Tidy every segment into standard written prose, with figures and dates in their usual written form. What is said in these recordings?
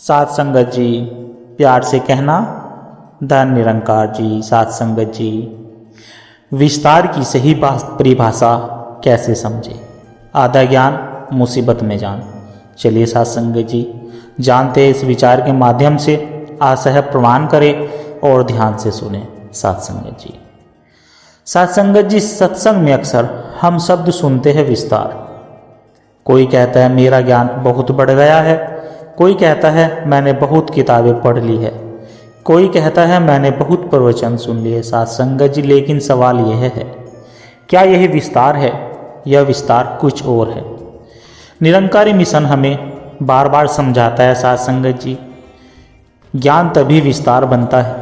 साथ संगत जी, प्यार से कहना धन निरंकार जी। साथ संगत जी, विस्तार की सही परिभाषा कैसे समझे? आधा ज्ञान मुसीबत में जान। चलिए साथ संगत जी, जानते हैं इस विचार के माध्यम से आशय प्रमाण करें और ध्यान से सुने। साथ संगत जी, साथ संगत जी, सत्संग में अक्सर हम शब्द सुनते हैं विस्तार। कोई कहता है मेरा ज्ञान बहुत बढ़ गया है, कोई कहता है मैंने बहुत किताबें पढ़ ली है, कोई कहता है मैंने बहुत प्रवचन सुन लिए। साथ संगत जी, लेकिन सवाल यह है, क्या यही विस्तार है या विस्तार कुछ और है? निरंकारी मिशन हमें बार बार समझाता है साथ संगत जी, ज्ञान तभी विस्तार बनता है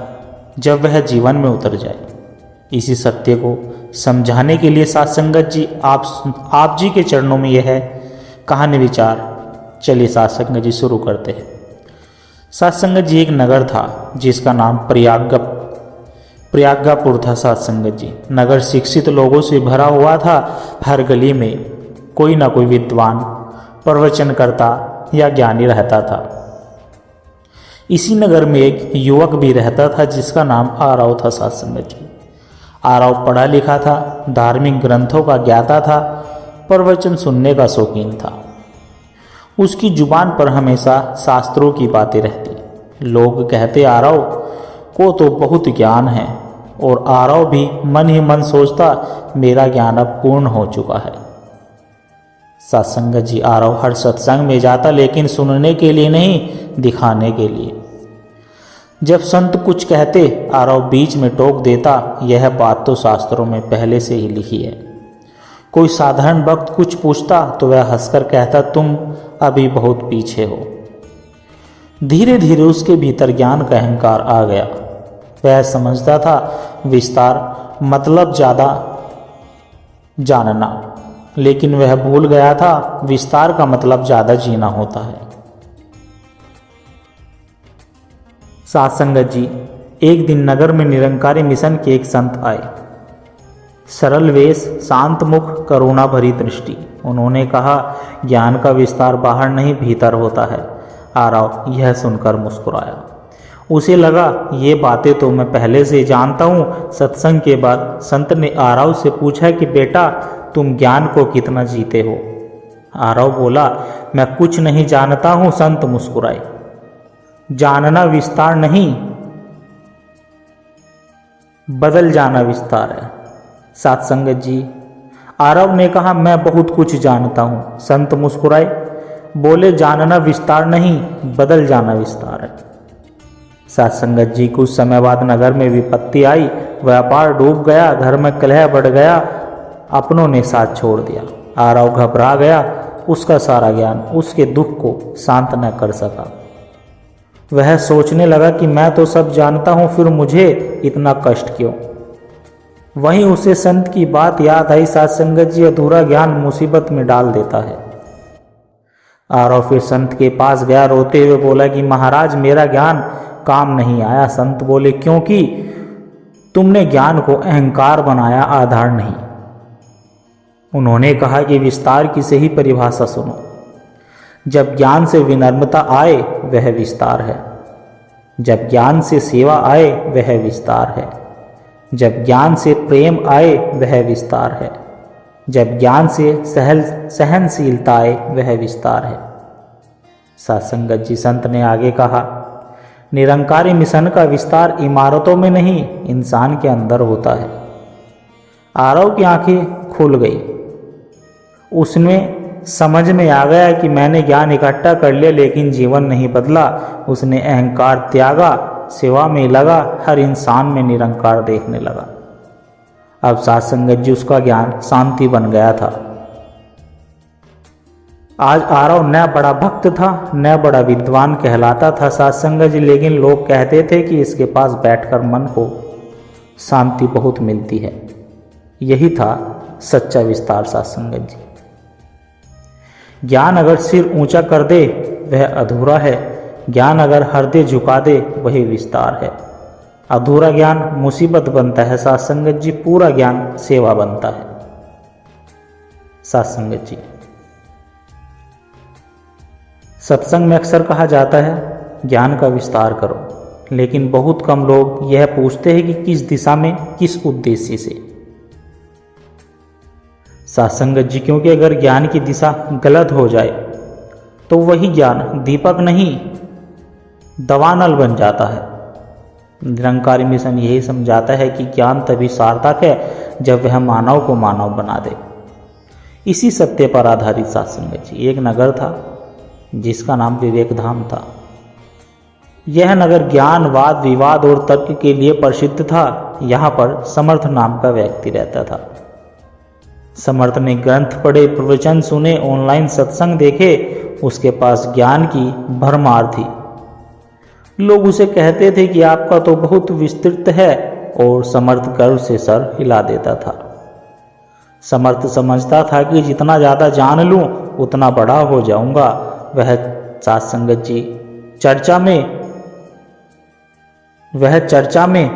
जब वह जीवन में उतर जाए। इसी सत्य को समझाने के लिए साथ संगत जी आप जी के चरणों में यह है कहानी विचार। चलिए साथ संगत जी शुरू करते हैं। साथ संगत जी, एक नगर था जिसका नाम प्रयागापुर था। साथ संगत जी, नगर शिक्षित लोगों से भरा हुआ था। हर गली में कोई ना कोई विद्वान, प्रवचन करता या ज्ञानी रहता था। इसी नगर में एक युवक भी रहता था जिसका नाम आरव था। साथ संगत जी, आरव पढ़ा लिखा था, धार्मिक ग्रंथों का ज्ञाता था, प्रवचन सुनने का शौकीन था। उसकी जुबान पर हमेशा शास्त्रों की बातें रहती। लोग कहते आरव को तो बहुत ज्ञान है, और आरव भी मन ही मन सोचता मेरा ज्ञान अब पूर्ण हो चुका है। साथ संगत जी, आरव हर सत्संग में जाता, लेकिन सुनने के लिए नहीं, दिखाने के लिए। जब संत कुछ कहते, आरव बीच में टोक देता, यह बात तो शास्त्रों में पहले से ही लिखी है। कोई साधारण भक्त कुछ पूछता तो वह हंसकर कहता तुम अभी बहुत पीछे हो। धीरे धीरे उसके भीतर ज्ञान का अहंकार आ गया। वह समझता था विस्तार मतलब ज़्यादा जानना, लेकिन वह भूल गया था विस्तार का मतलब ज़्यादा जीना होता है। साथ संगत जी, एक दिन नगर में निरंकारी मिशन के एक संत आए। सरल वेश, शांत मुख, करुणा भरी दृष्टि। उन्होंने कहा ज्ञान का विस्तार बाहर नहीं भीतर होता है। आरव यह सुनकर मुस्कुराया। उसे लगा ये बातें तो मैं पहले से जानता हूँ। सत्संग के बाद संत ने आरव से पूछा कि बेटा तुम ज्ञान को कितना जीते हो? आरव बोला मैं कुछ नहीं जानता हूँ। संत मुस्कुराए। जानना विस्तार नहीं, बदल जाना विस्तार है। साथ संगत जी, आरव ने कहा मैं बहुत कुछ जानता हूँ। संत मुस्कुराए, बोले जानना विस्तार नहीं, बदल जाना विस्तार है। साथ संगत जी, कुछ समय बाद नगर में विपत्ति आई। व्यापार डूब गया, घर में कलह बढ़ गया, अपनों ने साथ छोड़ दिया। आरव घबरा गया। उसका सारा ज्ञान उसके दुख को शांत न कर सका। वह सोचने लगा कि मैं तो सब जानता हूँ, फिर मुझे इतना कष्ट क्यों? वहीं उसे संत की बात याद आई। साथ संगत जी, अधूरा ज्ञान मुसीबत में डाल देता है। आरव फिर संत के पास गया, रोते हुए बोला कि महाराज मेरा ज्ञान काम नहीं आया। संत बोले क्योंकि तुमने ज्ञान को अहंकार बनाया, आधार नहीं। उन्होंने कहा कि विस्तार की सही परिभाषा सुनो। जब ज्ञान से विनम्रता आए वह विस्तार है। जब ज्ञान से सेवा आए वह विस्तार है। जब ज्ञान से प्रेम आए वह विस्तार है। जब ज्ञान से सहनशीलता आए वह विस्तार है। साथ संगत जी, संत ने आगे कहा निरंकारी मिशन का विस्तार इमारतों में नहीं, इंसान के अंदर होता है। आरव की आंखें खुल गई। उसमें समझ में आ गया कि मैंने ज्ञान इकट्ठा कर लिया, लेकिन जीवन नहीं बदला। उसने अहंकार त्यागा, सेवा में लगा, हर इंसान में निरंकार देखने लगा। अब साथ संगत जी, उसका ज्ञान शांति बन गया था। आज आरव न बड़ा भक्त था, न बड़ा विद्वान कहलाता था साथ संगत जी, लेकिन लोग कहते थे कि इसके पास बैठकर मन को शांति बहुत मिलती है। यही था सच्चा विस्तार साथ संगत जी। ज्ञान अगर सिर ऊंचा कर दे वह अधूरा है। ज्ञान अगर हृदय झुका दे वही विस्तार है। अधूरा ज्ञान मुसीबत बनता है साथ संगत जी, पूरा ज्ञान सेवा बनता है साथ संगत जी। सत्संग में अक्सर कहा जाता है ज्ञान का विस्तार करो, लेकिन बहुत कम लोग यह पूछते हैं कि किस दिशा में, किस उद्देश्य से। सात्संगत जी, क्योंकि अगर ज्ञान की दिशा गलत हो जाए तो वही ज्ञान दीपक नहीं दवानल बन जाता है। निरंकारी मिशन यही समझाता है कि ज्ञान तभी सार्थक है जब वह मानव को मानव बना दे। इसी सत्य पर आधारित सात्संगत जी, एक नगर था जिसका नाम विवेक धाम था। यह नगर ज्ञान, वाद विवाद और तर्क के लिए प्रसिद्ध था। यहाँ पर समर्थ नाम का व्यक्ति रहता था। समर्थ ने ग्रंथ पढ़े, प्रवचन सुने, ऑनलाइन सत्संग देखे। उसके पास ज्ञान की भरमार थी। लोग उसे कहते थे कि आपका तो बहुत विस्तृत है, और समर्थ गर्व से सर हिला देता था। समर्थ समझता था कि जितना ज़्यादा जान लूं उतना बड़ा हो जाऊंगा। वह सात्संगत जी चर्चा में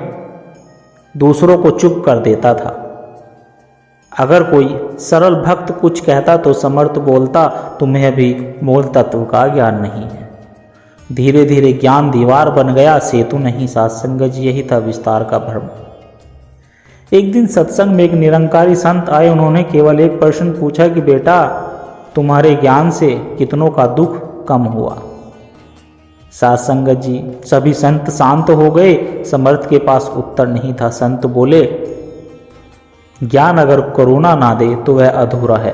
दूसरों को चुप कर देता था। अगर कोई सरल भक्त कुछ कहता तो समर्थ बोलता, तुम्हें अभी मूल तत्व का ज्ञान नहीं है। धीरे धीरे ज्ञान दीवार बन गया, सेतु नहीं। सात्संगत जी, यही था विस्तार का भ्रम। एक दिन सत्संग में एक निरंकारी संत आए। उन्होंने केवल एक प्रश्न पूछा कि बेटा, तुम्हारे ज्ञान से कितनों का दुख कम हुआ? सात्संगत जी, सभी संत शांत हो गए। समर्थ के पास उत्तर नहीं था। संत बोले, ज्ञान अगर करुणा ना दे तो वह अधूरा है।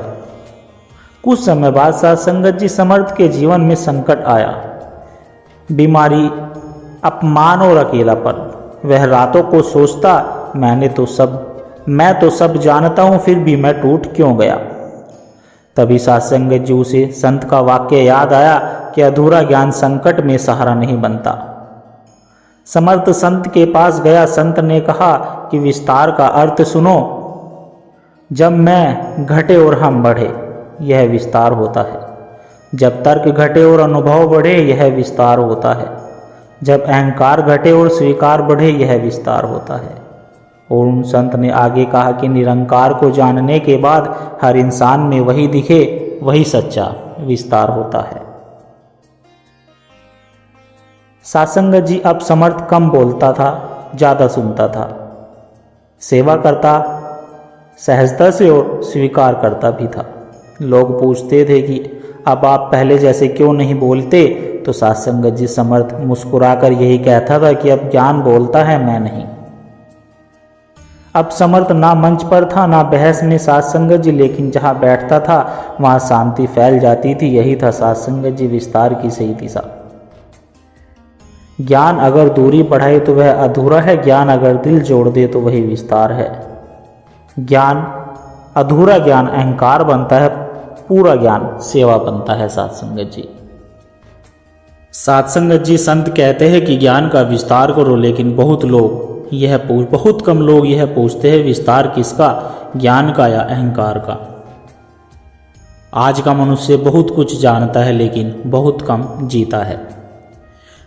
कुछ समय बाद सात्संगत जी, समर्थ के जीवन में संकट आया। बीमारी, अपमान और अकेलापन। वह रातों को सोचता, मैं तो सब जानता हूं, फिर भी मैं टूट क्यों गया। तभी सात्संगत जी उसे संत का वाक्य याद आया कि अधूरा ज्ञान संकट में सहारा नहीं बनता। समर्थ संत के पास गया। संत ने कहा कि विस्तार का अर्थ सुनो। जब मैं घटे और हम बढ़े, यह विस्तार होता है। जब तर्क घटे और अनुभव बढ़े, यह विस्तार होता है। जब अहंकार घटे और स्वीकार बढ़े, यह विस्तार होता है। और उन संत ने आगे कहा कि निरंकार को जानने के बाद हर इंसान में वही दिखे, वही सच्चा विस्तार होता है। सात्संगत जी, अब समर्थ कम बोलता था, ज़्यादा सुनता था, सेवा करता सहजता से और स्वीकार करता भी था। लोग पूछते थे कि अब आप पहले जैसे क्यों नहीं बोलते? तो सात्संगत जी समर्थ मुस्कुराकर यही कहता था कि अब ज्ञान बोलता है, मैं नहीं। अब समर्थ ना मंच पर था, ना बहस में सात्संगत जी, लेकिन जहाँ बैठता था वहाँ शांति फैल जाती थी। यही था सात्संगत जी विस्तार की सही दिशा। ज्ञान अगर दूरी बढ़ाए तो वह अधूरा है, ज्ञान अगर दिल जोड़ दे तो वही विस्तार है। ज्ञान, अधूरा ज्ञान अहंकार बनता है, पूरा ज्ञान सेवा बनता है। सात्संगत जी, सात्संगत जी संत कहते हैं कि ज्ञान का विस्तार करो, लेकिन बहुत कम लोग यह पूछते हैं विस्तार किसका, ज्ञान का या अहंकार का। आज का मनुष्य बहुत कुछ जानता है लेकिन बहुत कम जीता है।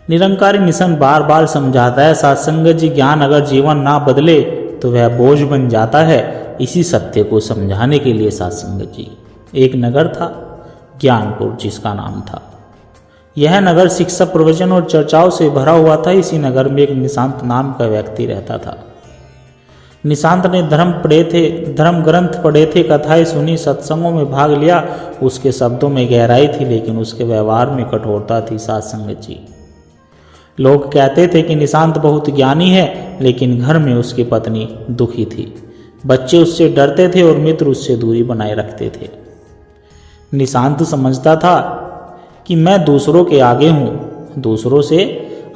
निरंकारी मिशन बार बार समझाता है सात्संगत जी, ज्ञान अगर जीवन ना बदले तो वह बोझ बन जाता है। इसी सत्य को समझाने के लिए सात्संगत जी, एक नगर था ज्ञानपुर जिसका नाम था। यह नगर शिक्षा, प्रवचन और चर्चाओं से भरा हुआ था। इसी नगर में एक निशांत नाम का व्यक्ति रहता था। निशांत ने धर्म ग्रंथ पढ़े थे, कथाएं सुनी, सत्संगों में भाग लिया। उसके शब्दों में गहराई थी लेकिन उसके व्यवहार में कठोरता थी। सात्संगत जी, लोग कहते थे कि निशांत बहुत ज्ञानी है, लेकिन घर में उसकी पत्नी दुखी थी। बच्चे उससे डरते थे और मित्र उससे दूरी बनाए रखते थे। निशांत समझता था कि मैं दूसरों से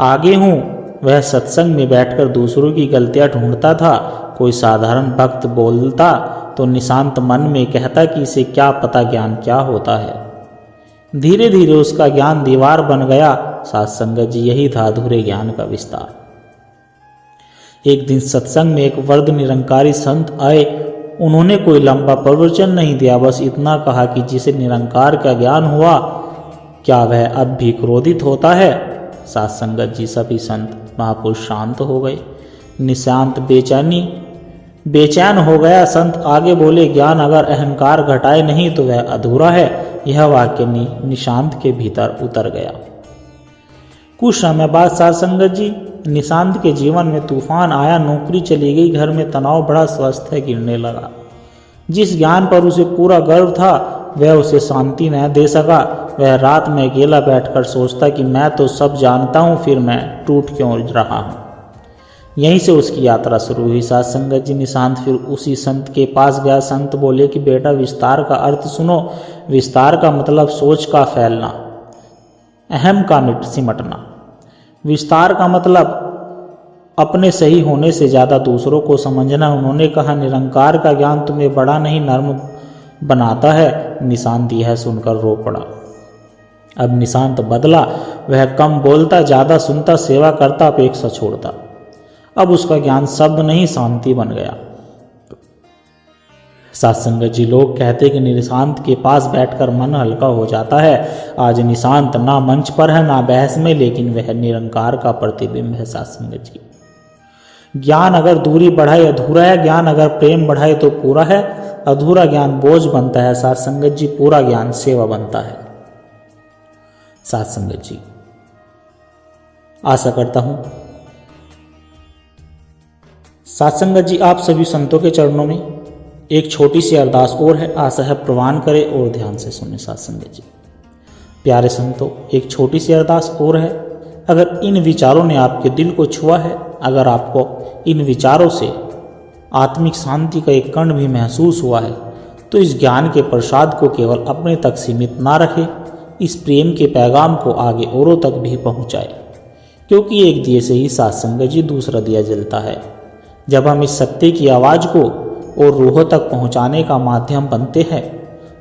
आगे हूँ। वह सत्संग में बैठकर दूसरों की गलतियाँ ढूंढता था। कोई साधारण भक्त बोलता तो निशांत मन में कहता कि इसे क्या पता ज्ञान क्या होता है। धीरे धीरे उसका ज्ञान दीवार बन गया। सात्संगत जी, यही था अधूरे ज्ञान का विस्तार। एक दिन सत्संग में एक वृद्ध निरंकारी संत आए। उन्होंने कोई लंबा प्रवचन नहीं दिया, बस इतना कहा कि जिसे निरंकार का ज्ञान हुआ, क्या वह अब भी क्रोधित होता है? सात्संगत जी, सभी संत महापुरुष शांत हो गए। निशांत बेचैन हो गया। संत आगे बोले, ज्ञान अगर अहंकार घटाए नहीं तो वह अधूरा है। यह वाक्य निशांत के भीतर उतर गया। कुछ समय बाद साध संगत जी निशांत के जीवन में तूफान आया, नौकरी चली गई, घर में तनाव बड़ा, स्वास्थ्य गिरने लगा। जिस ज्ञान पर उसे पूरा गर्व था वह उसे शांति न दे सका। वह रात में अकेला बैठकर सोचता कि मैं तो सब जानता हूँ, फिर मैं टूट क्यों रहा हूँ। यहीं से उसकी यात्रा शुरू हुई। साध संगत जी निशांत फिर उसी संत के पास गया। संत बोले कि बेटा विस्तार का अर्थ सुनो। विस्तार का मतलब सोच का फैलना, अहम का सिमटना। विस्तार का मतलब अपने सही होने से ज़्यादा दूसरों को समझना। उन्होंने कहा निरंकार का ज्ञान तुम्हें बड़ा नहीं नर्म बनाता है। निशांत यह सुनकर रो पड़ा। अब निशांत बदला। वह कम बोलता, ज़्यादा सुनता, सेवा करता, अपेक्षा छोड़ता। अब उसका ज्ञान शब्द नहीं शांति बन गया। सत्संग जी लोग कहते कि निशांत के पास बैठकर मन हल्का हो जाता है। आज निशांत ना मंच पर है ना बहस में, लेकिन वह निरंकार का प्रतिबिंब है। सत्संग जी ज्ञान अगर दूरी बढ़ाए अधूरा है, ज्ञान अगर प्रेम बढ़ाए तो पूरा है। अधूरा ज्ञान बोझ बनता है। सत्संग जी पूरा ज्ञान सेवा बनता है। सत्संग जी आशा करता हूं सत्संगत जी आप सभी संतों के चरणों में एक छोटी सी अरदास और है। आशा है प्रवान करें और ध्यान से सुने। सत्संगत जी प्यारे संतों, एक छोटी सी अरदास और है। अगर इन विचारों ने आपके दिल को छुआ है, अगर आपको इन विचारों से आत्मिक शांति का एक कण भी महसूस हुआ है, तो इस ज्ञान के प्रसाद को केवल अपने तक सीमित ना रखें। इस प्रेम के पैगाम को आगे औरों तक भी पहुंचाए, क्योंकि एक दिए से ही सत्संगत जी दूसरा दिया जलता है। जब हम इस सत्य की आवाज़ को और रूहों तक पहुंचाने का माध्यम बनते हैं,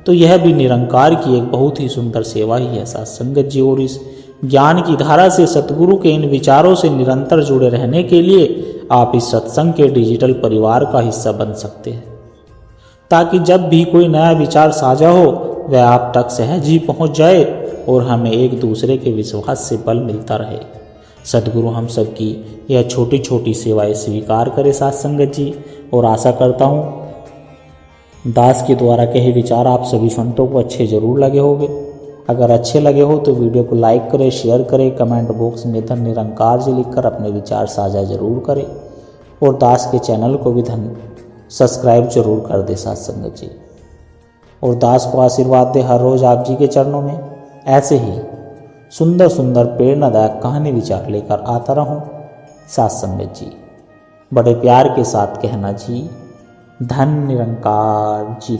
तो यह भी निरंकार की एक बहुत ही सुंदर सेवा ही है। सत्संगत जी और इस ज्ञान की धारा से सतगुरु के इन विचारों से निरंतर जुड़े रहने के लिए आप इस सत्संग के डिजिटल परिवार का हिस्सा बन सकते हैं, ताकि जब भी कोई नया विचार साझा हो वह आप तक सहज ही पहुँच जाए और हमें एक दूसरे के विश्वास से बल मिलता रहे। सद्गुरु हम सब की यह छोटी छोटी सेवाएं स्वीकार करे सत्संगत जी, और आशा करता हूँ दास के द्वारा कहे विचार आप सभी संतों को अच्छे जरूर लगे होंगे। अगर अच्छे लगे हो तो वीडियो को लाइक करें, शेयर करें, कमेंट बॉक्स में धन निरंकार जी लिखकर अपने विचार साझा जरूर करें, और दास के चैनल को भी सब्सक्राइब जरूर कर दे सत्संगत जी। और दास को आशीर्वाद दे हर रोज आप जी के चरणों में ऐसे ही सुंदर सुंदर प्रेरणादायक कहानी विचार लेकर आता रहूं। सत्संगत जी बड़े प्यार के साथ कहना जी, धन निरंकार जी।